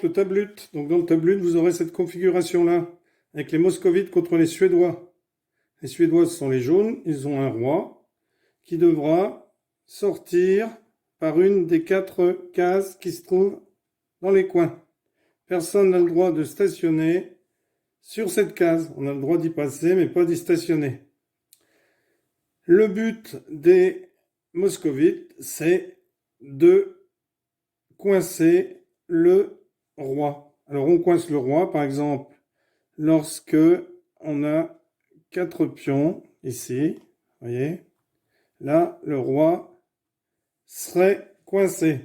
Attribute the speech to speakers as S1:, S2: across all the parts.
S1: le tablut. Donc dans le tablut, vous aurez cette configuration-là, avec les moscovites contre les Suédois. Les Suédois, ce sont les jaunes, ils ont un roi qui devra sortir par une des 4 cases qui se trouvent dans les coins. Personne n'a le droit de stationner sur cette case. On a le droit d'y passer, mais pas d'y stationner. Le but des moscovites, c'est de coincer le roi. Alors on coince le roi, par exemple, lorsque on a 4 pions ici, vous voyez, là le roi serait coincé,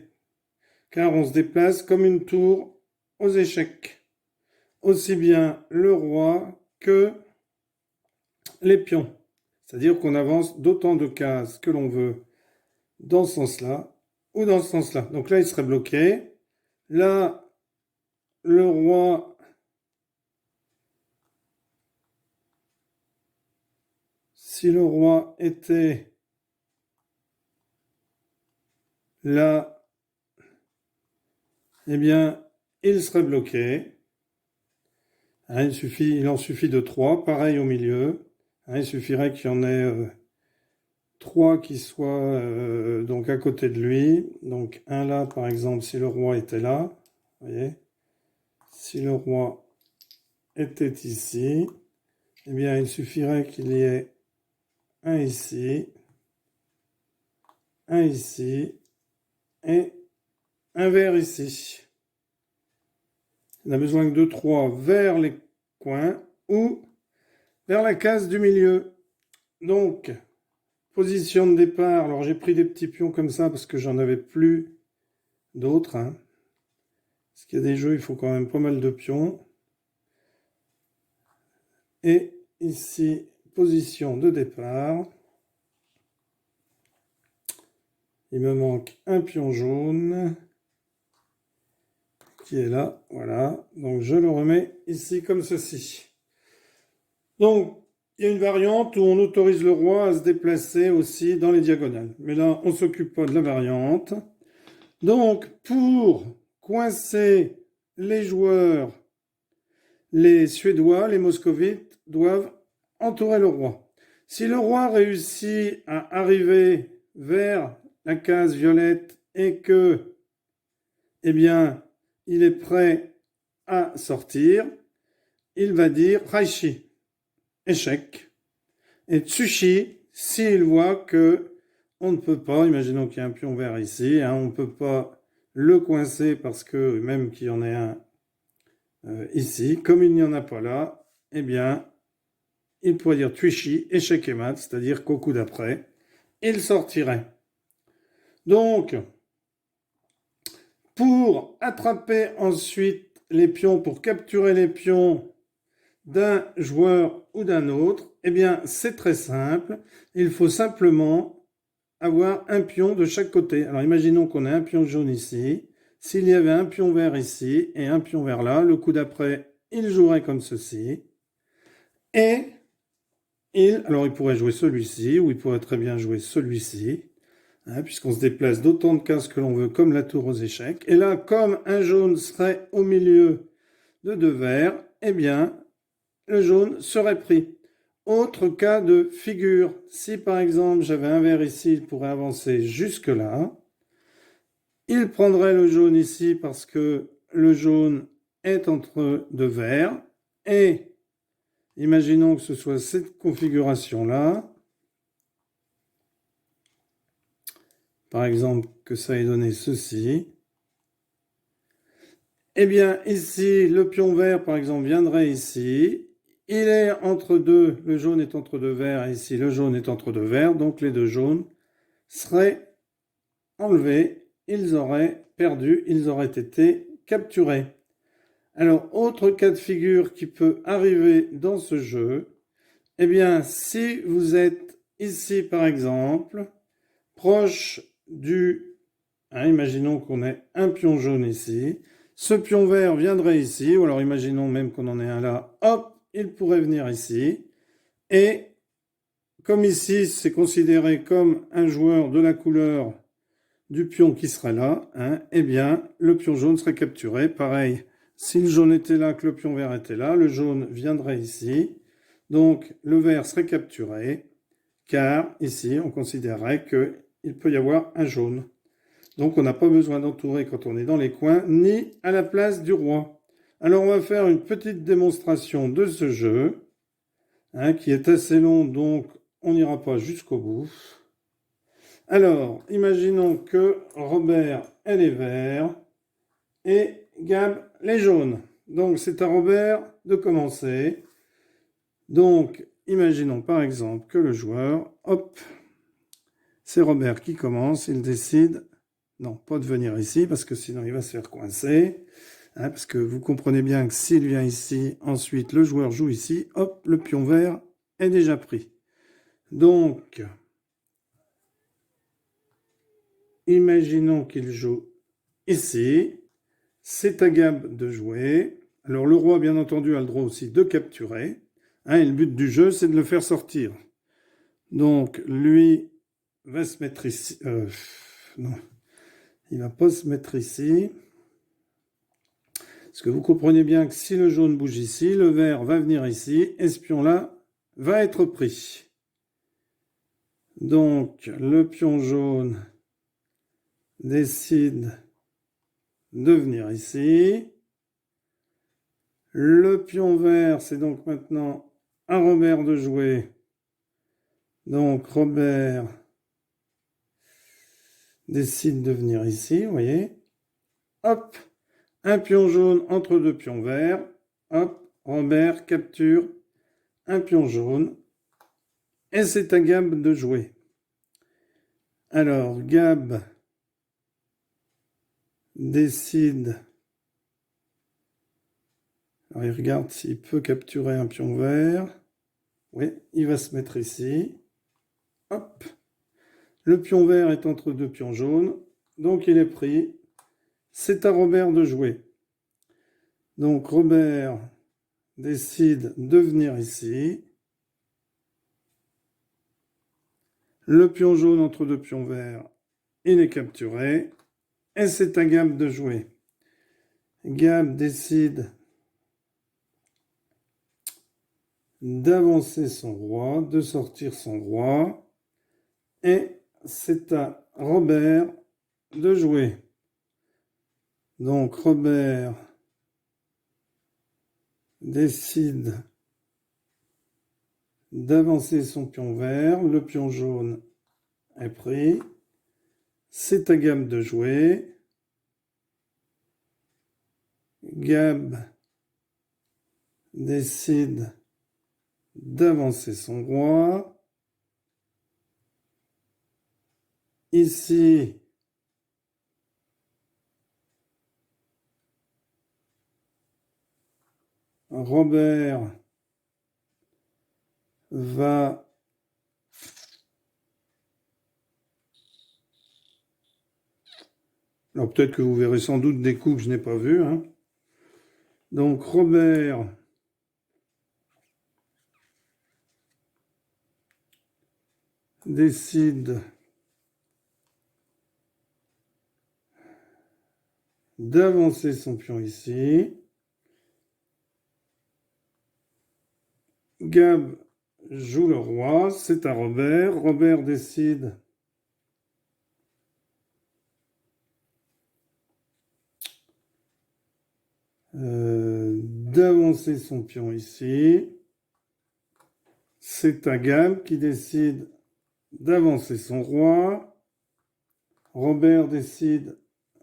S1: car on se déplace comme une tour aux échecs. Aussi bien le roi que les pions. C'est-à-dire qu'on avance d'autant de cases que l'on veut dans ce sens-là ou dans ce sens-là. Donc là, il serait bloqué. Là, le roi, si le roi était là, eh bien, il serait bloqué. Hein, il en suffit de 3, pareil au milieu. Hein, il suffirait qu'il y en ait 3 qui soient donc à côté de lui. Donc un là, par exemple, si le roi était là, vous voyez, si le roi était ici, eh bien, il suffirait qu'il y ait un ici et un vert ici. On a besoin que de 3 vers les coins ou vers la case du milieu. Donc, position de départ. Alors, j'ai pris des petits pions comme ça parce que j'en avais plus d'autres. Hein. Parce qu'il y a des jeux, il faut quand même pas mal de pions. Et ici, position de départ. Il me manque un pion jaune qui est là. Voilà. Donc, je le remets ici comme ceci. Donc, il y a une variante où on autorise le roi à se déplacer aussi dans les diagonales. Mais là, on ne s'occupe pas de la variante. Donc, pour coincer les joueurs, les Suédois, les Moscovites, doivent entourer le roi. Si le roi réussit à arriver vers la case violette et que, eh bien, il est prêt à sortir, il va dire Raishi, échec. Et Tsushi, s'il voit que on ne peut pas, imaginons qu'il y a un pion vert ici, hein, on ne peut pas le coincer parce que même qu'il y en ait un ici, comme il n'y en a pas là, eh bien, il pourrait dire Tsushi, échec et mat, c'est-à-dire qu'au coup d'après, il sortirait. Donc, pour attraper ensuite les pions, pour capturer les pions d'un joueur ou d'un autre, eh bien, c'est très simple. Il faut simplement avoir un pion de chaque côté. Alors, imaginons qu'on ait un pion jaune ici. S'il y avait un pion vert ici et un pion vert là, le coup d'après, il jouerait comme ceci. Et alors il pourrait jouer celui-ci, ou il pourrait très bien jouer celui-ci, hein, puisqu'on se déplace d'autant de cases que l'on veut, comme la tour aux échecs. Et là, comme un jaune serait au milieu de 2 verts, eh bien, le jaune serait pris. Autre cas de figure, si par exemple j'avais un vert ici, il pourrait avancer jusque là. Il prendrait le jaune ici parce que le jaune est entre 2 verts. Et imaginons que ce soit cette configuration-là. Par exemple, que ça ait donné ceci. Eh bien, ici, le pion vert, par exemple, viendrait ici. Il est entre 2, le jaune est entre 2 verts, et ici, le jaune est entre 2 verts. Donc, les 2 jaunes seraient enlevés. Ils auraient perdu, ils auraient été capturés. Alors, autre cas de figure qui peut arriver dans ce jeu, eh bien, si vous êtes ici, par exemple, proche du... Hein, imaginons qu'on ait un pion jaune ici. Ce pion vert viendrait ici, ou alors imaginons même qu'on en ait un là. Hop, il pourrait venir ici. Et comme ici, c'est considéré comme un joueur de la couleur du pion qui sera là, hein, eh bien, le pion jaune serait capturé. Pareil, si le jaune était là, que le pion vert était là, le jaune viendrait ici. Donc, le vert serait capturé, car ici, on considérerait qu'il peut y avoir un jaune. Donc, on n'a pas besoin d'entourer quand on est dans les coins, ni à la place du roi. Alors, on va faire une petite démonstration de ce jeu, hein, qui est assez long, donc on n'ira pas jusqu'au bout. Alors, imaginons que Robert est les verts et Gab les jaunes. Donc, c'est à Robert de commencer. Donc, imaginons par exemple que le joueur, hop, c'est Robert qui commence, il décide, non, pas de venir ici, parce que sinon il va se faire coincer. Hein, parce que vous comprenez bien que s'il vient ici, ensuite le joueur joue ici, hop, le pion vert est déjà pris. Donc, imaginons qu'il joue ici. C'est à Gab de jouer. Alors le roi, bien entendu, a le droit aussi de capturer. Hein, et le but du jeu, c'est de le faire sortir. Donc, lui va se mettre ici. Non, il va pas se mettre ici. Parce que vous comprenez bien que si le jaune bouge ici, le vert va venir ici, et ce pion-là va être pris. Donc, le pion jaune décide de venir ici. Le pion vert, c'est donc maintenant à Robert de jouer. Donc, Robert décide de venir ici, vous voyez. Hop, un pion jaune entre deux pions verts. Hop, Robert capture un pion jaune. Et c'est à Gab de jouer. Alors, Gab décide. Alors, il regarde s'il peut capturer un pion vert. Oui, il va se mettre ici. Hop. Le pion vert est entre deux pions jaunes. Donc, il est pris. C'est à Robert de jouer. Donc, Robert décide de venir ici. Le pion jaune entre deux pions verts, il est capturé. Et c'est à Gab de jouer. Gab décide d'avancer son roi, de sortir son roi. Et c'est à Robert de jouer. Donc Robert décide d'avancer son pion vert. Le pion jaune est pris. C'est à Gab de jouer. Gab décide d'avancer son roi. Ici, Robert va alors peut-être que vous verrez sans doute des coups que je n'ai pas vus. Hein. Donc Robert décide d'avancer son pion ici. Gab joue le roi, c'est à Robert. Robert décide d'avancer son pion ici. C'est à Gab qui décide d'avancer son roi. Robert décide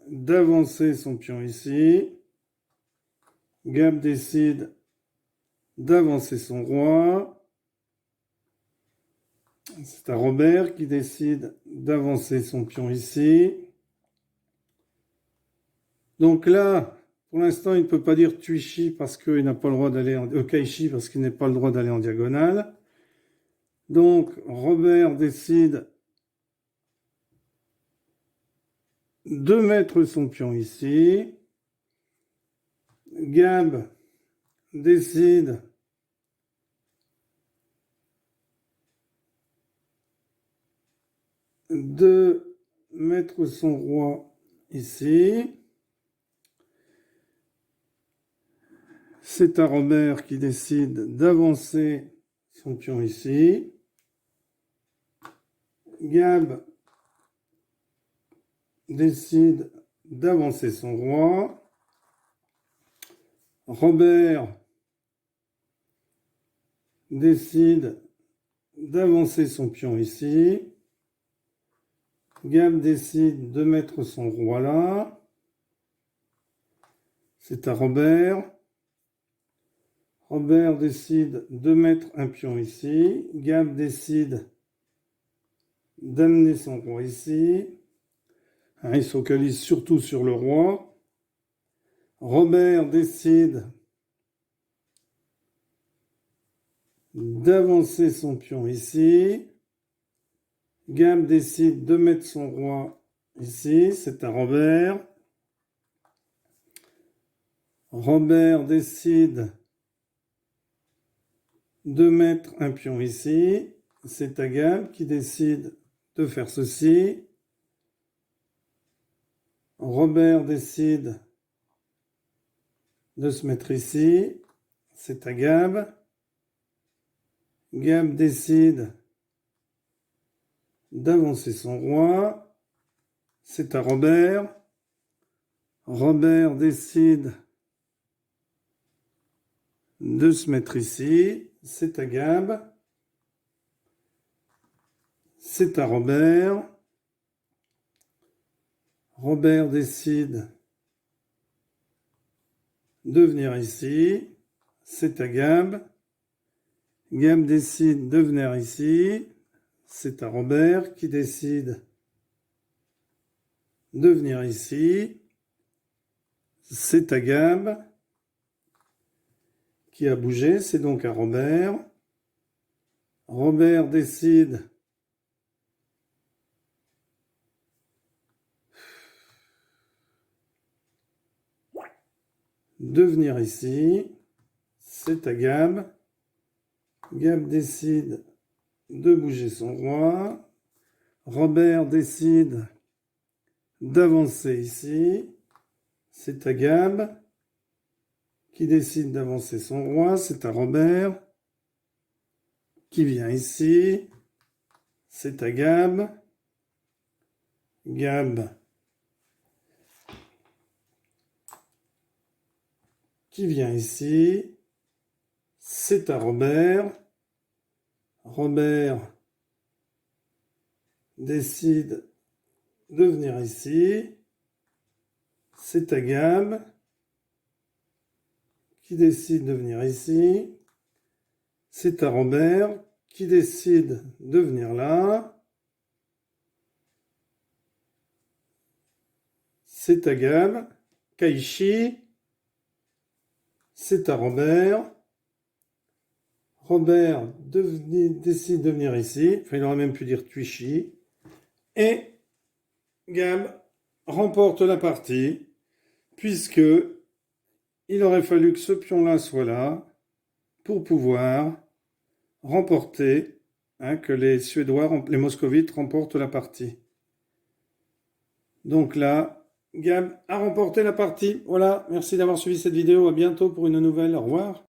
S1: d'avancer son pion ici. Gab décide d'avancer son roi. C'est à Robert qui décide d'avancer son pion ici. Donc là, pour l'instant, il ne peut pas dire Tuichi parce qu'il n'a pas le droit d'aller en Kaishi parce qu'il n'a pas le droit d'aller en diagonale. Donc Robert décide de mettre son pion ici. Gab décide de mettre son roi ici. C'est à Robert qui décide d'avancer son pion ici. Gab décide d'avancer son roi. Robert décide d'avancer son pion ici. Gab décide de mettre son roi là. C'est à Robert. Robert décide de mettre un pion ici. Gab décide d'amener son roi ici. Il se focalise surtout sur le roi. Robert décide d'avancer son pion ici. Gab décide de mettre son roi ici. C'est à Robert. Robert décide de mettre un pion ici. C'est à Gab qui décide de faire ceci. Robert décide de se mettre ici. C'est à Gab. Gab décide d'avancer son roi. C'est à Robert. Robert décide de se mettre ici. C'est à Gab. C'est à Robert. Robert décide de venir ici. C'est à Gab. Gab décide de venir ici. C'est à Robert qui décide de venir ici. C'est à Gab qui a bougé. C'est donc à Robert. Robert décide de venir ici. C'est à Gab. Gab décide de bouger son roi. Robert décide d'avancer ici. C'est à Gab qui décide d'avancer son roi. C'est à Robert qui vient ici. C'est à Gab. Gab qui vient ici. C'est à Robert. Robert décide de venir ici. C'est à Gab qui décide de venir ici. C'est à Robert qui décide de venir là. C'est à Gab. Kaishi. C'est à Robert. Robert décide de venir ici. Enfin, il aurait même pu dire Tuichi. Et Gab remporte la partie, puisque il aurait fallu que ce pion-là soit là pour pouvoir remporter, que les Suédois, les Moscovites remportent la partie. Donc là, Gab a remporté la partie. Voilà, merci d'avoir suivi cette vidéo. À bientôt pour une nouvelle. Au revoir.